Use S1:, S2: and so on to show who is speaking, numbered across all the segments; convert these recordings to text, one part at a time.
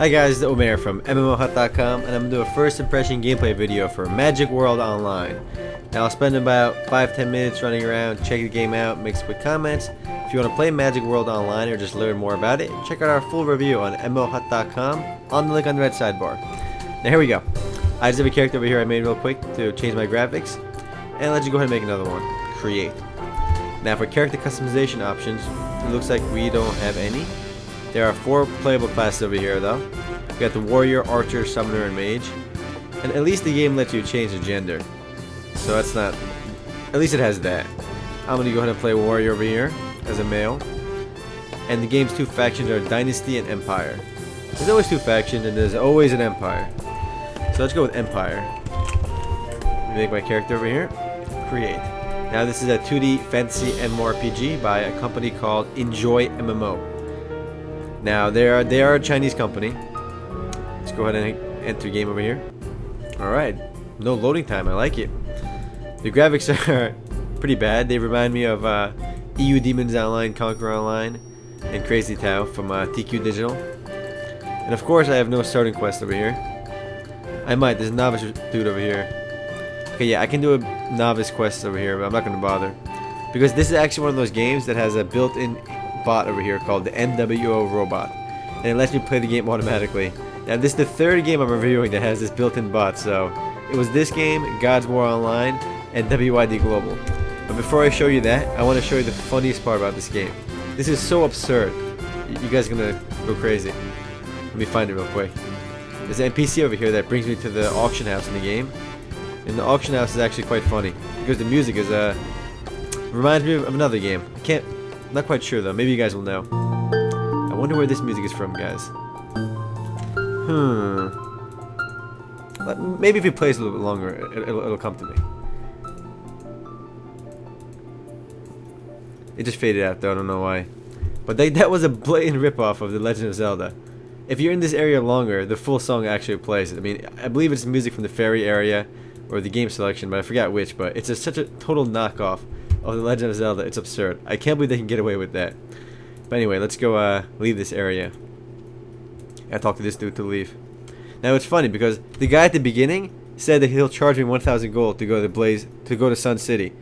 S1: Hi guys, it's Omer from MMOHut.com, and I'm going to do a first impression gameplay video for Magic World Online. Now I'll spend about 5-10 minutes running around, check the game out, make some quick comments. If you want to play Magic World Online or just learn more about it, check out our full review on MMOHut.com on the link on the right sidebar. Now here we go. I just have a character over here I made real quick to change my graphics, and let's just go ahead and make another one. Create. Now for character customization options, it looks like we don't have any. There are 4 playable classes over here though. We got the Warrior, Archer, Summoner, and Mage. And at least the game lets you change the gender. So that's not... At least it has that. I'm going to go ahead and play Warrior over here as a male. And the game's 2 factions are Dynasty and Empire. There's always 2 factions and there's always an Empire. So let's go with Empire. Make my character over here. Create. Now this is a 2D fantasy MMORPG by a company called Enjoy MMO. Now they are a Chinese company. Let's go ahead and enter game over here. Alright, no loading time, I like it. The graphics are pretty bad. They remind me of EU Demons Online, Conquer Online, and Crazy Tau from TQ Digital. And of course I have no starting quest over here. I might, there's a novice dude over here. Okay, yeah, I can do a novice quest over here, but I'm not going to bother. Because this is actually one of those games that has a built-in bot over here called the MWO robot, and it lets me play the game automatically. Now this is the 3rd game I'm reviewing that has this built-in bot, so it was this game, God's War Online, and WID Global. But before I show you that, I want to show you the funniest part about this game. This is so absurd. You guys are gonna go crazy. Let me find it real quick. There's an NPC over here that brings me to the auction house in the game, and the auction house is actually quite funny because the music is reminds me of another game. Not quite sure though. Maybe you guys will know. I wonder where this music is from, guys. Maybe if it plays a little bit longer, it'll come to me. It just faded out though. I don't know why. But that was a blatant ripoff of The Legend of Zelda. If you're in this area longer, the full song actually plays. I mean, I believe it's music from the fairy area or the game selection, but I forgot which. But it's such a total knockoff of The Legend of Zelda. It's absurd. I can't believe they can get away with that. But anyway, let's go leave this area. I talked to this dude to leave. Now it's funny because the guy at the beginning said that he'll charge me 1,000 gold to go to Sun City.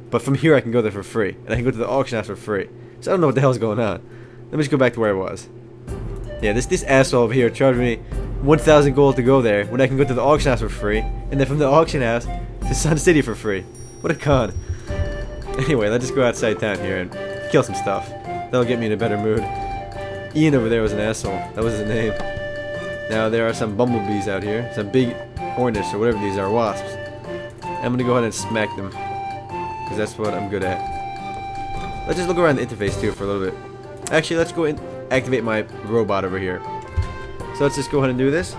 S1: But from here I can go there for free, and I can go to the auction house for free. So I don't know what the hell's going on. Let me just go back to where I was. Yeah, this asshole over here charged me 1,000 gold to go there when I can go to the auction house for free, and then from the auction house to Sun City for free. What a con. Anyway, let's just go outside town here and kill some stuff. That'll get me in a better mood. Ian over there was an asshole. That was his name. Now there are some bumblebees out here. Some big hornets or whatever these are. Wasps. I'm gonna go ahead and smack them. Because that's what I'm good at. Let's just look around the interface too for a little bit. Actually, let's go and activate my robot over here. So let's just go ahead and do this.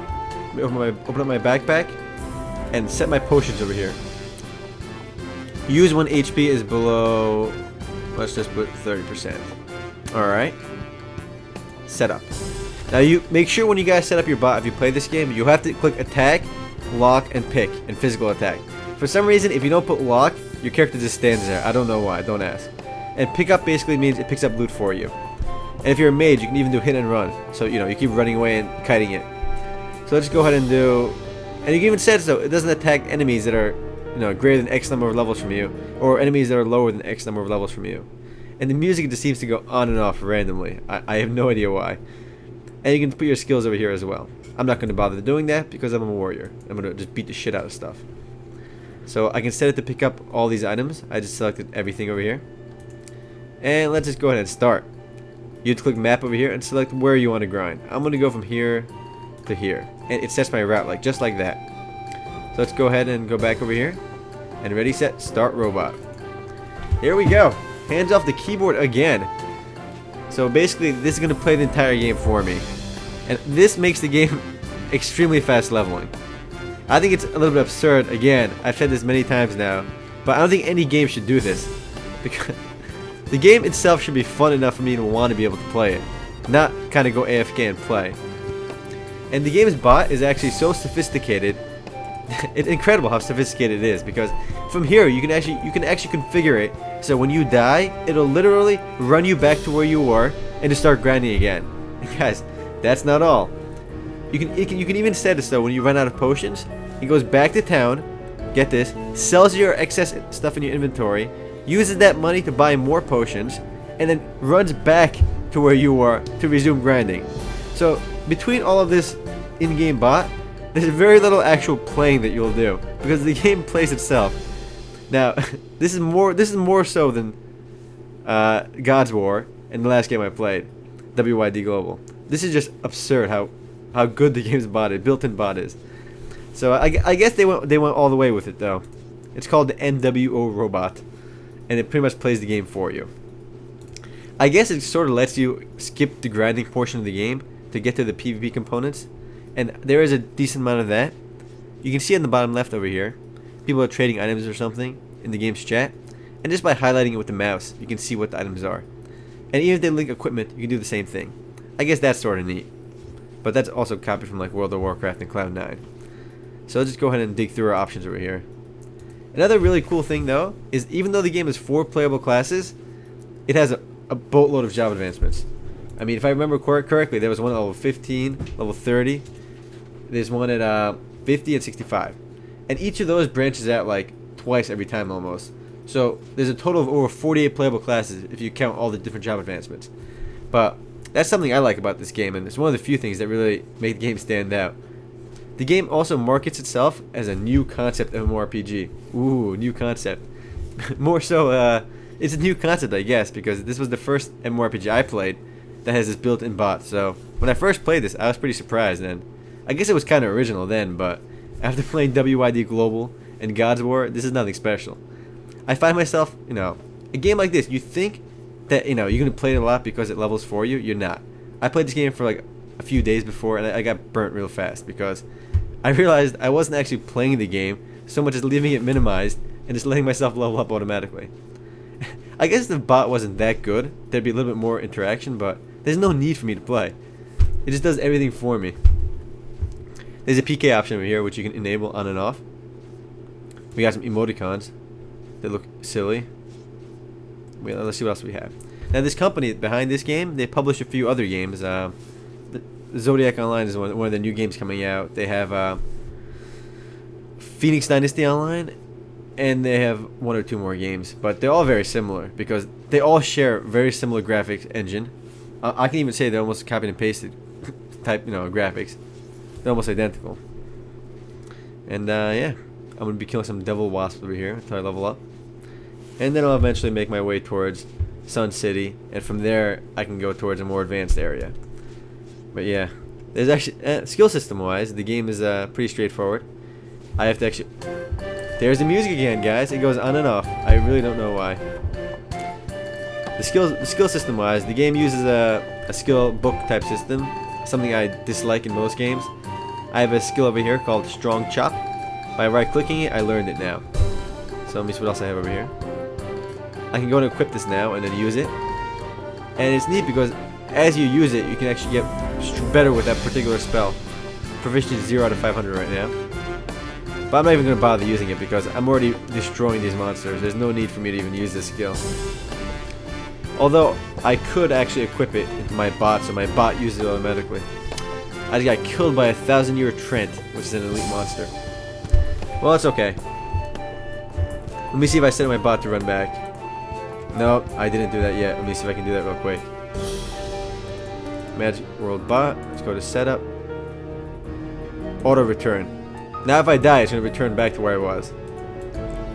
S1: Let me open up my backpack and set my potions over here. Use when HP is below, let's just put 30%. Alright. Setup. Now you make sure when you guys set up your bot, if you play this game, you have to click attack, lock, and pick, and physical attack. For some reason, if you don't put lock, your character just stands there. I don't know why, don't ask. And pick up basically means it picks up loot for you. And if you're a mage, you can even do hit and run. So, you know, you keep running away and kiting it. So let's go ahead and do, and you can even set it so it doesn't attack enemies that are, you know, greater than X number of levels from you, or enemies that are lower than X number of levels from you. And the music just seems to go on and off randomly. I have no idea why. And you can put your skills over here as well. I'm not going to bother doing that because I'm a warrior. I'm going to just beat the shit out of stuff. So I can set it to pick up all these items. I just selected everything over here. And let's just go ahead and start. You have to click map over here and select where you want to grind. I'm going to go from here to here. And it sets my route just like that. So let's go ahead and go back over here. And ready, set, start robot. Here we go. Hands off the keyboard again. So basically, this is going to play the entire game for me. And this makes the game extremely fast leveling. I think it's a little bit absurd. Again, I've said this many times now. But I don't think any game should do this. Because the game itself should be fun enough for me to want to be able to play it. Not kind of go AFK and play. And the game's bot is actually so sophisticated. It's incredible how sophisticated it is, because from here you can actually configure it so when you die, it'll literally run you back to where you were and just start grinding again. And guys, that's not all. You can even set this though. When you run out of potions, it goes back to town. Get this, sells your excess stuff in your inventory, uses that money to buy more potions, and then runs back to where you were to resume grinding. So between all of this in-game bot, there's very little actual playing that you'll do because the game plays itself. Now, this is more so than God's War and the last game I played, WYD Global. This is just absurd how good the game's built-in bot is. So I guess they went all the way with it though. It's called the MWO robot, and it pretty much plays the game for you. I guess it sort of lets you skip the grinding portion of the game to get to the PvP components, and there is a decent amount of that. You can see on the bottom left over here, people are trading items or something in the game's chat, and just by highlighting it with the mouse, you can see what the items are. And even if they link equipment, you can do the same thing. I guess that's sort of neat, but that's also copied from like World of Warcraft and Cloud9. So let's just go ahead and dig through our options over here. Another really cool thing though is even though the game has 4 playable classes, it has a boatload of job advancements. I mean, if I remember correctly, there was one at level 15, level 30. There's one at 50 and 65. And each of those branches out like twice every time almost. So there's a total of over 48 playable classes if you count all the different job advancements. But that's something I like about this game, and it's one of the few things that really make the game stand out. The game also markets itself as a new concept MMORPG. Ooh, new concept. More so, it's a new concept, I guess, because this was the first MMORPG I played that has this built-in bot. So when I first played this, I was pretty surprised, and I guess it was kind of original then, but after playing WYD Global and God's War, this is nothing special. I find myself, a game like this, you think that, you're going to play it a lot because it levels for you. You're not. I played this game for like a few days before, and I got burnt real fast because I realized I wasn't actually playing the game so much as leaving it minimized and just letting myself level up automatically. I guess if the bot wasn't that good, there'd be a little bit more interaction, but there's no need for me to play. It just does everything for me. There's a PK option over here which you can enable on and off. We got some emoticons that look silly. Let's see what else we have. Now this company behind this game, they publish a few other games. Zodiac Online is one of the new games coming out. They have Phoenix Dynasty Online, and they have 1 or 2 more games, but they're all very similar because they all share very similar graphics engine. I can even say they're almost copied and pasted type, graphics. They're almost identical. And yeah, I'm gonna be killing some devil wasps over here until I level up, and then I'll eventually make my way towards Sun City, and from there I can go towards a more advanced area. But yeah, there's actually skill system wise, the game is pretty straightforward. I have to actually. There's the music again, guys. It goes on and off. I really don't know why. The skill system wise, the game uses a skill book type system, something I dislike in most games. I have a skill over here called Strong Chop. By right clicking it, I learned it now. So let me see what else I have over here. I can go and equip this now and then use it. And it's neat because as you use it, you can actually get better with that particular spell. Proficiency is 0 out of 500 right now. But I'm not even going to bother using it because I'm already destroying these monsters. There's no need for me to even use this skill. Although, I could actually equip it into my bot, so my bot uses it automatically. I just got killed by a 1,000-year Trent, which is an elite monster. Well, it's okay. Let me see if I set my bot to run back. No, I didn't do that yet. Let me see if I can do that real quick. Magic World Bot. Let's go to Setup. Auto Return. Now if I die, it's going to return back to where I was.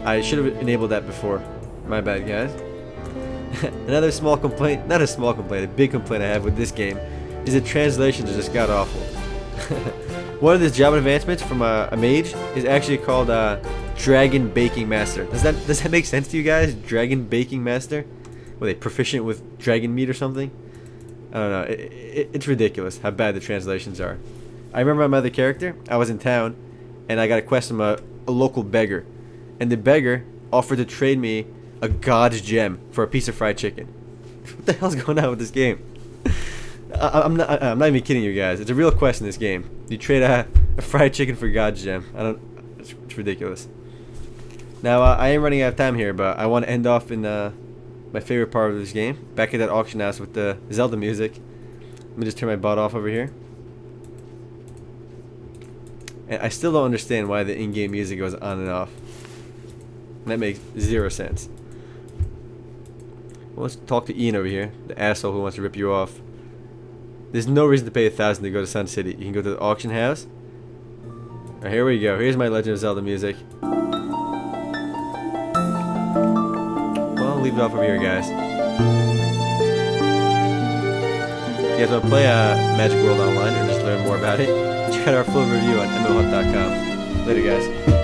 S1: I should have enabled that before. My bad, guys. Another small complaint, not a small complaint, a big complaint I have with this game is the translations are just god awful. One of the job advancements from a mage is actually called Dragon Baking Master. Does that make sense to you guys? Dragon Baking Master? Were they proficient with dragon meat or something? I don't know. It's ridiculous how bad the translations are. I remember my other character. I was in town, and I got a quest from a local beggar, and the beggar offered to trade me a god's gem for a piece of fried chicken. What the hell's going on with this game? I'm not even kidding you guys. It's a real quest in this game. You trade a fried chicken for god's gem. It's ridiculous. Now I am running out of time here, but I want to end off in my favorite part of this game. Back at that auction house with the Zelda music. Let me just turn my bot off over here. And I still don't understand why the in-game music goes on and off. That makes zero sense. Well, let's talk to Ian over here, the asshole who wants to rip you off. There's no reason to pay 1,000 to go to Sun City. You can go to the auction house. Right, here we go. Here's my Legend of Zelda music. Well, I'll leave it off over here, guys. If you guys want to play Magic World Online or just learn more about it, check out our full review on MMOHut.com. Later, guys.